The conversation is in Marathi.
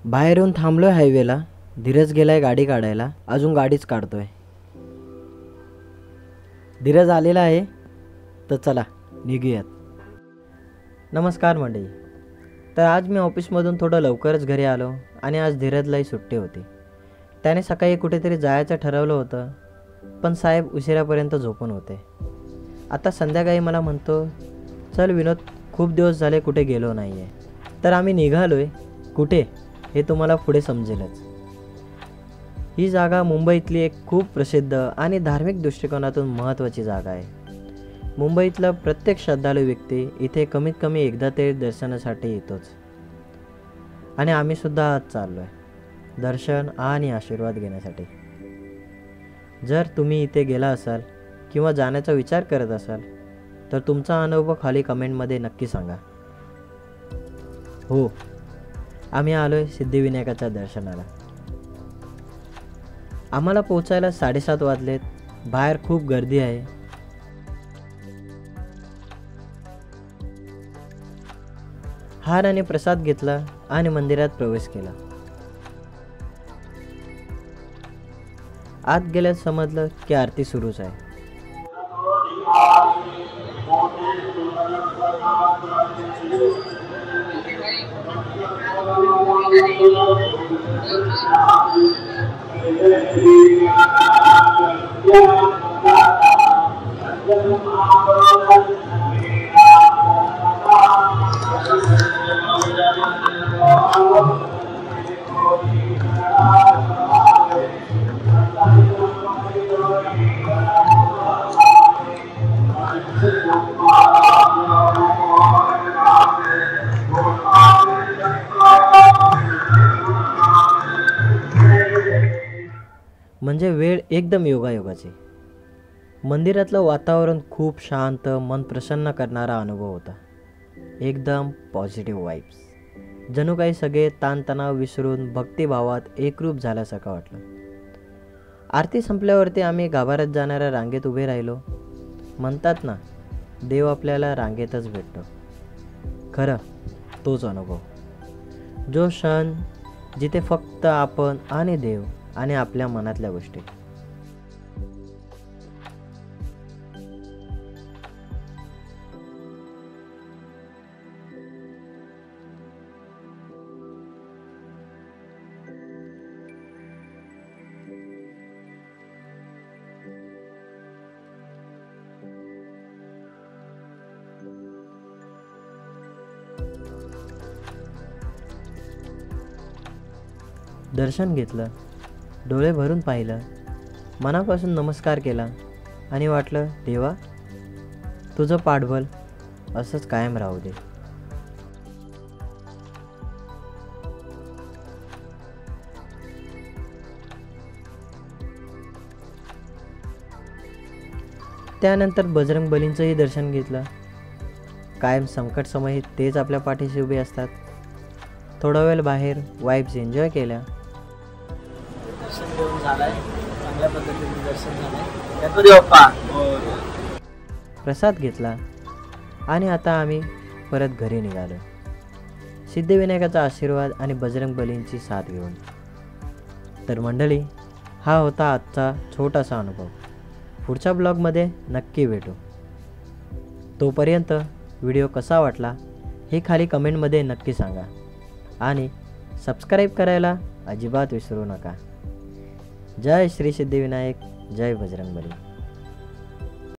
बाहेर येऊन थांबलोय हायवेला. धीरज गेलाय गाडी काढायला. अजून गाडीच काढतोय. धीरज आलेला आहे तर चला निघूयात. नमस्कार मंडळी. तर आज मी ऑफिसमधून थोडं लवकरच घरी आलो आणि आज धीरजलाही सुट्टी होती. त्याने सकाळी कुठेतरी जायचं ठरवलं होतं, पण साहेब उशिरापर्यंत झोपून होते. आता संध्याकाळी मला म्हणतो, चल विनोद, खूप दिवस झाले कुठे गेलो नाही आहे. तर आम्ही निघालोय. कुठे हे तुम्हाला पुढे समजेलच. ही जागा मुंबईतली एक खूप प्रसिद्ध आणि धार्मिक दृष्टिकोनातून महत्त्वाची जागा आहे. मुंबईतला प्रत्येक श्रद्धाळू व्यक्ती इथे कमीत कमी एकदा तरी दर्शनासाठी येतोच. आणि आम्हीसुद्धा आज चाललो आहे दर्शन आणि आशीर्वाद घेण्यासाठी. जर तुम्ही इथे गेला असाल किंवा जाण्याचा विचार करत असाल तर तुमचा अनुभव खाली कमेंटमध्ये नक्की सांगा. हो, आम्ही आलो आहे सिद्धिविनायकाच्या दर्शनाला. आम्हाला पोचायला 7:30 वाजलेत. बाहेर खूप गर्दी आहे. हार आणि प्रसाद घेतला आणि मंदिरात प्रवेश केला. आत गेल्यास समजलं की आरती सुरूच आहे. म्हणजे वेळ एकदम योगायोगाची. मंदिरातलं वातावरण खूप शांत, मन प्रसन्न करणारा अनुभव होता. एकदम पॉझिटिव्ह वाईब्स. जणू काही सगळे ताणतणाव विसरून भक्तिभावात एकरूप झाल्यासारखं वाटलं. आरती संपल्यावरती आम्ही गाभाऱ्यात जाणाऱ्या रांगेत उभे राहिलो. म्हणतात ना, देव आपल्याला रांगेतच भेटतो. खरं तोच अनुभव. जो क्षण जिथे फक्त आपण आणि देव आणि आपल्या मनातल्या गोष्टी. दर्शन घेतलं, डोळे भरून पाहिलं, मनापासून नमस्कार केला आणि वाटलं, देवा तुझं पाठबळ असंच कायम राहू दे. त्यानंतर बजरंग बलींचंही दर्शन घेतलं. कायम संकट समयी तेच आपल्या पाठीशी उभे असतात. थोडा वेळ बाहेर वाईब्स एन्जॉय केल्या. दर्शन घेऊन झालाय, चांगल्या पद्धतीने दर्शन झालंय. गणपती बाप्पा. प्रसाद घेतला आणि आता आम्ही परत घरी निघालो. सिद्धिविनायकाचा आशीर्वाद आणि बजरंग बलींची साथ घेऊन. तर मंडळी, हा होता आजचा छोटासा अनुभव. पुढच्या ब्लॉगमध्ये नक्की भेटू. तोपर्यंत व्हिडिओ कसा वाटला हे खाली कमेंटमध्ये नक्की सांगा आणि सबस्क्राईब करायला अजिबात विसरू नका. जय श्री सिद्धिविनायक, जय बजरंग बली.